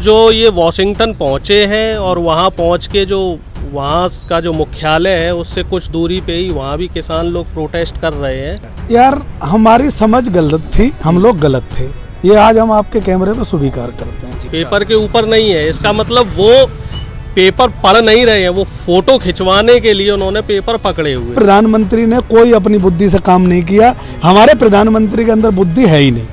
जो ये वॉशिंगटन पहुँचे हैं और वहाँ पहुँच के जो वहाँ का जो मुख्यालय है उससे कुछ दूरी पे ही वहाँ भी किसान लोग प्रोटेस्ट कर रहे हैं। यार हमारी समझ गलत थी, हम लोग गलत थे, ये आज हम आपके कैमरे पे स्वीकार करते हैं। पेपर के ऊपर नहीं है, इसका मतलब वो पेपर पढ़ नहीं रहे हैं, वो फोटो खिंचवाने के लिए उन्होंने पेपर पकड़े हुए। प्रधानमंत्री ने कोई अपनी बुद्धि से काम नहीं किया, हमारे प्रधानमंत्री के अंदर बुद्धि है ही नहीं,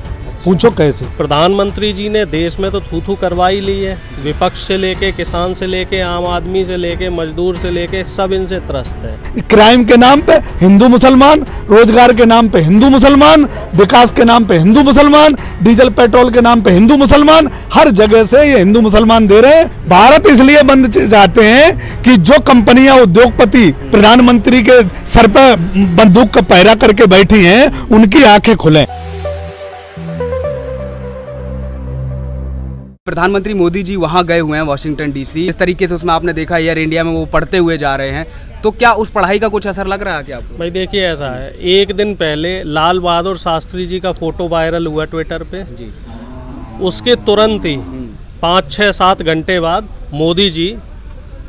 पूछो कैसे। प्रधानमंत्री जी ने देश में तो थू थू करवा ही ली है, विपक्ष से लेके किसान से लेके आम आदमी से लेके मजदूर से लेके सब इनसे त्रस्त है। क्राइम के नाम पे हिंदू मुसलमान, रोजगार के नाम पे हिंदू मुसलमान, विकास के नाम पे हिंदू मुसलमान, डीजल पेट्रोल के नाम पे हिंदू मुसलमान, हर जगह से ये हिंदू मुसलमान दे रहे हैं। भारत इसलिए बंद चाहते हैं कि जो कंपनियां उद्योगपति प्रधानमंत्री के सर पे बंदूक का पहरा करके बैठी हैं उनकी आंखें खुले। प्रधानमंत्री मोदी जी वहाँ गए हुए हैं वाशिंगटन डीसी, इस तरीके से उसमें आपने देखा एयर इंडिया में वो पढ़ते हुए जा रहे हैं, तो क्या उस पढ़ाई का कुछ असर लग रहा है क्या आपको? भाई देखिए ऐसा है, एक दिन पहले लाल बहादुर शास्त्री जी का फोटो वायरल हुआ ट्विटर पे जी, उसके तुरंत ही 5-6-7 घंटे बाद मोदी जी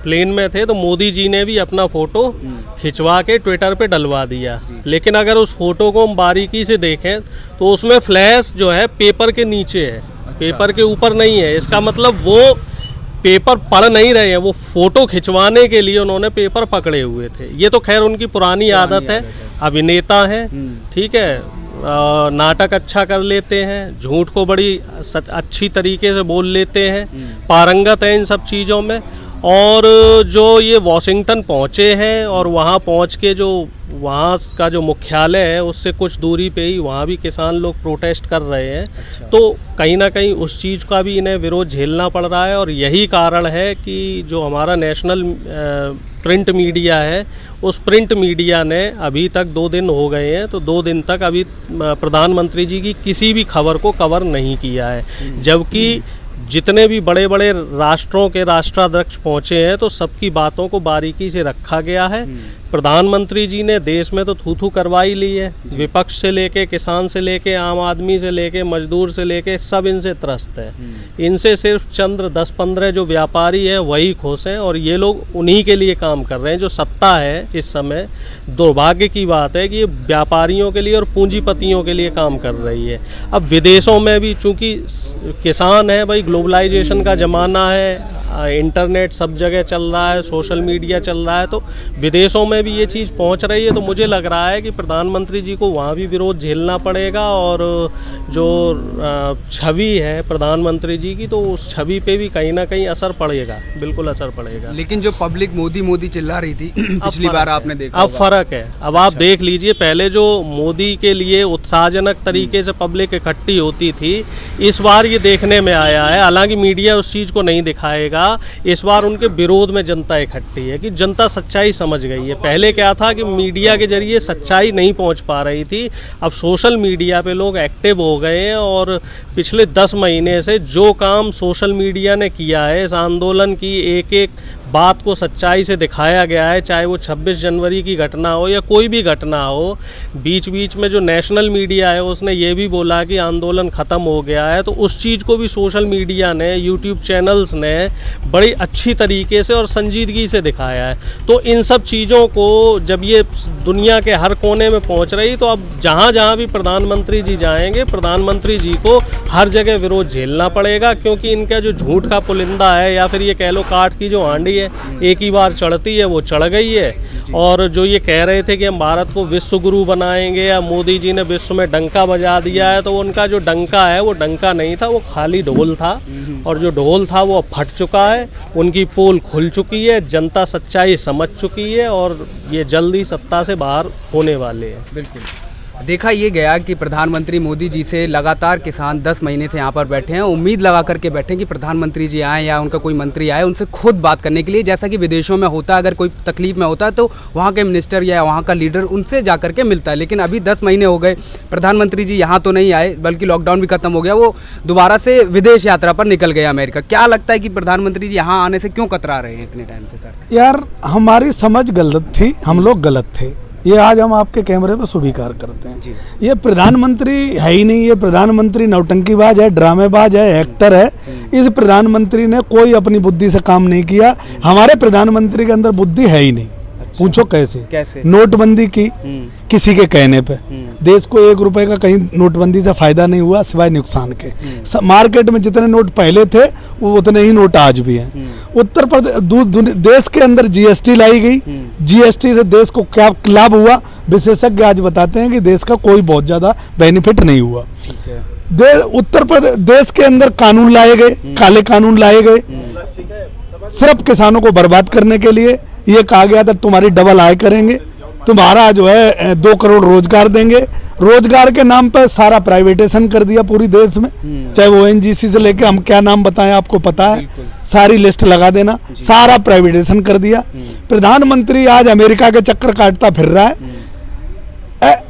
प्लेन में थे तो मोदी जी ने भी अपना फोटो खिंचवा के ट्विटर पे डलवा दिया। लेकिन अगर उस फोटो को हम बारीकी से देखें तो उसमें फ्लैश जो है पेपर के नीचे है, पेपर के ऊपर नहीं है। इसका मतलब वो पेपर पढ़ नहीं रहे हैं, वो फोटो खिंचवाने के लिए उन्होंने पेपर पकड़े हुए थे। ये तो खैर उनकी पुरानी आदत है, अभिनेता है, ठीक है, नाटक अच्छा कर लेते हैं, झूठ को बड़ी अच्छी तरीके से बोल लेते हैं, पारंगत है इन सब चीज़ों में। और जो ये वॉशिंगटन पहुँचे हैं और वहाँ पहुँच के जो वहाँ का जो मुख्यालय है उससे कुछ दूरी पे ही वहाँ भी किसान लोग प्रोटेस्ट कर रहे हैं। तो कहीं ना कहीं उस चीज़ का भी इन्हें विरोध झेलना पड़ रहा है और यही कारण है कि जो हमारा नेशनल प्रिंट मीडिया है उस प्रिंट मीडिया ने अभी तक 2 दिन हो गए हैं, तो 2 दिन तक अभी प्रधानमंत्री जी की किसी भी खबर को कवर नहीं किया है। जबकि जितने भी बड़े बड़े राष्ट्रों के राष्ट्राध्यक्ष पहुँचे हैं तो सबकी बातों को बारीकी से रखा गया है। प्रधानमंत्री जी ने देश में तो थू थू करवा ही ली है, विपक्ष से लेके किसान से लेके आम आदमी से लेके मजदूर से लेके सब इनसे त्रस्त है। इनसे सिर्फ चंद 10-15 जो व्यापारी हैं वही खुश हैं और ये लोग उन्हीं के लिए काम कर रहे हैं। जो सत्ता है इस समय, दुर्भाग्य की बात है कि ये व्यापारियों के लिए और पूंजीपतियों के लिए काम कर रही है। अब विदेशों में भी चूँकि किसान है, भाई ग्लोबलाइजेशन का ज़माना है, इंटरनेट सब जगह चल रहा है, सोशल मीडिया चल रहा है, तो विदेशों में भी ये चीज़ पहुंच रही है। तो मुझे लग रहा है कि प्रधानमंत्री जी को वहाँ भी विरोध झेलना पड़ेगा और जो छवि है प्रधानमंत्री जी की, तो उस छवि पे भी कहीं ना कहीं असर पड़ेगा, बिल्कुल असर पड़ेगा। लेकिन जो पब्लिक मोदी मोदी चिल्ला रही थी पिछली बार आपने देखा, अब फर्क है। अब आप देख लीजिए, पहले जो मोदी के लिए उत्साहजनक तरीके से पब्लिक इकट्ठी होती थी, इस बार ये देखने में आया है, हालांकि मीडिया उस चीज़ को नहीं दिखाएगा, इस बार उनके विरोध में जनता इकट्ठी है कि जनता सच्चाई समझ गई है। पहले क्या था कि मीडिया के जरिए सच्चाई नहीं पहुंच पा रही थी, अब सोशल मीडिया पे लोग एक्टिव हो गए हैं और पिछले 10 महीने से जो काम सोशल मीडिया ने किया है, इस आंदोलन की एक एक बात को सच्चाई से दिखाया गया है, चाहे वो 26 जनवरी की घटना हो या कोई भी घटना हो। बीच बीच में जो नेशनल मीडिया है उसने ये भी बोला कि आंदोलन ख़त्म हो गया है, तो उस चीज़ को भी सोशल मीडिया ने, यूट्यूब चैनल्स ने बड़ी अच्छी तरीके से और संजीदगी से दिखाया है। तो इन सब चीज़ों को जब ये दुनिया के हर कोने में पहुंच रही, तो अब जहां जहां भी प्रधानमंत्री जी जाएंगे, प्रधानमंत्री जी को हर जगह विरोध झेलना पड़ेगा, क्योंकि इनका जो झूठ का पुलिंदा है या फिर ये कह लो काठ की जो हांडी है, एक ही बार चढ़ती है, वो चढ़ गई है। और जो ये कह रहे थे कि हम भारत को विश्व गुरु बनाएंगे या मोदी जी ने विश्व में डंका बजा दिया है, तो उनका जो डंका है वो डंका नहीं था, वो खाली ढोल था। और जो ढोल था वो अब फट चुका है, उनकी पोल खुल चुकी है, जनता सच्चाई समझ चुकी है और ये जल्दी सत्ता से बाहर होने वाले हैं। बिल्कुल देखा ये गया कि प्रधानमंत्री मोदी जी से लगातार किसान 10 महीने से यहाँ पर बैठे हैं, उम्मीद लगा करके बैठे हैं कि प्रधानमंत्री जी आए या उनका कोई मंत्री आए उनसे खुद बात करने के लिए, जैसा कि विदेशों में होता है। अगर कोई तकलीफ में होता है तो वहाँ के मिनिस्टर या वहाँ का लीडर उनसे जा करके मिलता है। लेकिन अभी 10 महीने हो गए, प्रधानमंत्री जी यहाँ तो नहीं आए, बल्कि लॉकडाउन भी खत्म हो गया, वो दोबारा से विदेश यात्रा पर निकल गए अमेरिका। क्या लगता है कि प्रधानमंत्री जी यहाँ आने से क्यों कतरा रहे हैं इतने टाइम से? सर यार हमारी समझ गलत थी, हम लोग गलत थे, ये आज हम आपके कैमरे पे स्वीकार करते हैं। ये प्रधानमंत्री है ही नहीं, ये प्रधानमंत्री नौटंकीबाज है, ड्रामेबाज है, एक्टर है। इस प्रधानमंत्री ने कोई अपनी बुद्धि से काम नहीं किया। हमारे प्रधानमंत्री के अंदर बुद्धि है ही नहीं। पूछो कैसे? नोटबंदी की किसी के कहने पे, देश को 1 रुपए का कहीं नोटबंदी से फायदा नहीं हुआ सिवाय नुकसान के। मार्केट में जितने नोट पहले थे वो उतने ही नोट आज भी हैं। उत्तर प्रदेश देश के अंदर जीएसटी लाई गई। जीएसटी से देश को क्या लाभ हुआ, विशेषज्ञ आज बताते हैं कि देश का कोई बहुत ज्यादा बेनिफिट नहीं हुआ। उत्तर प्रदेश देश के अंदर कानून लाए गए, काले कानून लाए गए सिर्फ किसानों को बर्बाद करने के लिए। ये कहा गया था तुम्हारी डबल आय करेंगे, तुम्हारा जो है 2 करोड़ रोजगार देंगे। रोजगार के नाम पर सारा प्राइवेटाइजेशन कर दिया पूरी देश में, चाहे वो ओएनजीसी से लेके हम क्या नाम बताएं आपको पता है, सारी लिस्ट लगा देना, सारा प्राइवेटाइजेशन कर दिया। प्रधानमंत्री आज अमेरिका के चक्कर काटता फिर रहा है।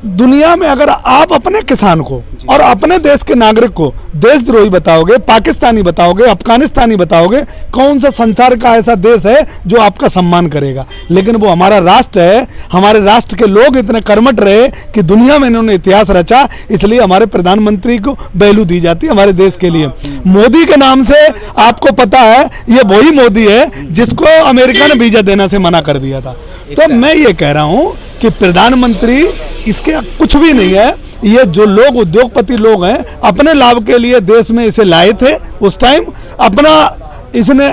दुनिया में अगर आप अपने किसान को और अपने देश के नागरिक को देशद्रोही बताओगे, पाकिस्तानी बताओगे, अफगानिस्तानी बताओगे, कौन सा संसार का ऐसा देश है जो आपका सम्मान करेगा? लेकिन वो हमारा राष्ट्र है। हमारे राष्ट्र के लोग इतने कर्मठ रहे कि दुनिया में इन्होंने इतिहास रचा, इसलिए हमारे प्रधानमंत्री को वैल्यू दी जाती है हमारे देश के लिए। मोदी के नाम से आपको पता है ये वही मोदी है जिसको अमेरिका ने वीजा देना से मना कर दिया था। तो मैं ये कह रहा हूं कि प्रधानमंत्री इसके कुछ भी नहीं है। ये जो लोग उद्योगपति लोग हैं अपने लाभ के लिए देश में इसे लाए थे, उस टाइम अपना इसने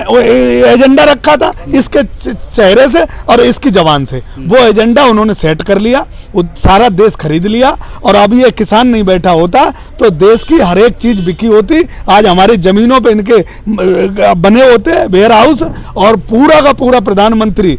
एजेंडा रखा था इसके चेहरे से और इसकी जबान से। वो एजेंडा उन्होंने सेट कर लिया, वो सारा देश खरीद लिया। और अब ये किसान नहीं बैठा होता तो देश की हर एक चीज बिकी होती। आज हमारी जमीनों पे इनके बने होते वेयर हाउस, और पूरा का पूरा प्रधानमंत्री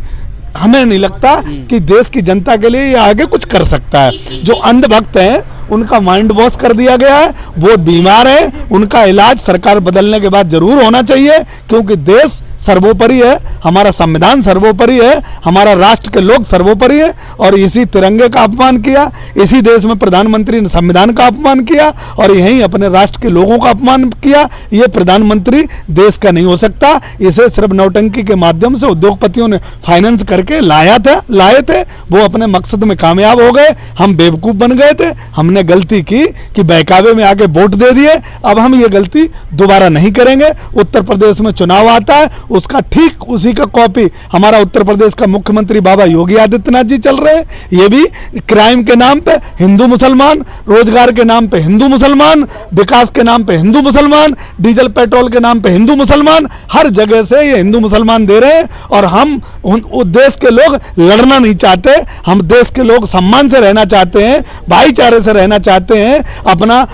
हमें नहीं लगता कि देश की जनता के लिए ये आगे कुछ कर सकता है। जो अंधभक्त हैं उनका माइंड वॉश कर दिया गया है, वो बीमार है, उनका इलाज सरकार बदलने के बाद जरूर होना चाहिए, क्योंकि देश सर्वोपरि है, हमारा संविधान सर्वोपरि है, हमारा राष्ट्र के लोग सर्वोपरि है। और इसी तिरंगे का अपमान किया, इसी देश में प्रधानमंत्री ने संविधान का अपमान किया और यहीं अपने राष्ट्र के लोगों का अपमान किया। ये प्रधानमंत्री देश का नहीं हो सकता। इसे सिर्फ नौटंकी के माध्यम से उद्योगपतियों ने फाइनेंस करके लाए थे। वो अपने मकसद में कामयाब हो गए, हम बेवकूफ बन गए थे। हमने गलती की कि बहकावे में आके वोट दे दिए। अब हम ये गलती दोबारा नहीं करेंगे। उत्तर प्रदेश में चुनाव आता है, उसका ठीक उसी का कॉपी हमारा उत्तर प्रदेश का मुख्यमंत्री बाबा योगी आदित्यनाथ जी चल रहे हैं। ये भी क्राइम के नाम पे हिंदू मुसलमान, रोजगार के नाम पे हिंदू मुसलमान, विकास के नाम पे हिंदू मुसलमान, डीजल पेट्रोल के नाम पे हिंदू मुसलमान, हर जगह से ये हिंदू मुसलमान दे रहे हैं। और हम देश के लोग लड़ना नहीं चाहते, हम देश के लोग सम्मान से रहना चाहते हैं, भाईचारे से रहना चाहते हैं, अपना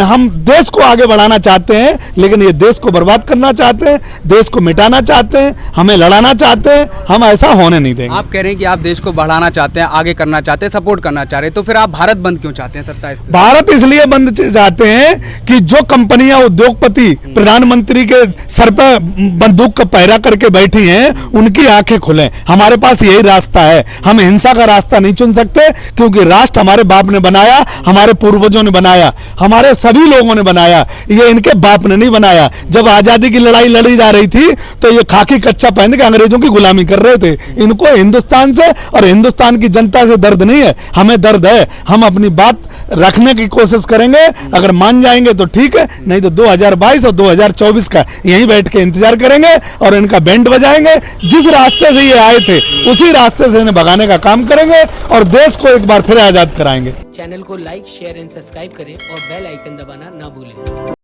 हम देश को आगे बढ़ाना चाहते हैं। लेकिन ये देश को बर्बाद करना चाहते हैं, देश को मिटाना चाहते हैं, हमें लड़ाना चाहते हैं। हम ऐसा होने नहीं देंगे। आप कह रहे हैं कि आप देश को बढ़ाना चाहते हैं, आगे करना चाहते हैं, सपोर्ट करना चाह रहे हैं, तो फिर आप भारत बंद क्यों चाहते हैं? 27 भारत इसलिए बंद चाहते हैं कि जो कंपनियां उद्योगपति प्रधानमंत्री के सर पर बंदूक का पहरा करके बैठी हैं उनकी आंखें खुले। हमारे पास यही रास्ता है। हम हिंसा का रास्ता नहीं चुन सकते, क्योंकि राष्ट्र हमारे बाप ने बनाया, हमारे पूर्वजों ने बनाया, हमारे सभी लोगों ने बनाया, ये इनके बाप ने नहीं बनाया। जब आजादी की लड़ाई लड़ी जा रही थी तो ये खाकी कच्चा पहन के अंग्रेजों की गुलामी कर रहे थे। इनको हिंदुस्तान से और हिंदुस्तान की जनता से दर्द नहीं है, हमें दर्द है। हम अपनी बात रखने की कोशिश करेंगे, अगर मान जाएंगे तो ठीक है, नहीं तो 2022 और 2024 का यहीं बैठ के इंतजार करेंगे और इनका बैंड बजाएंगे। जिस रास्ते से ये आए थे उसी रास्ते से इन्हें भगाने का काम करेंगे और देश को एक बार फिर आजाद कराएंगे। चैनल को लाइक, शेयर एंड सब्सक्राइब करें और बेल आइकन दबाना ना भूलें।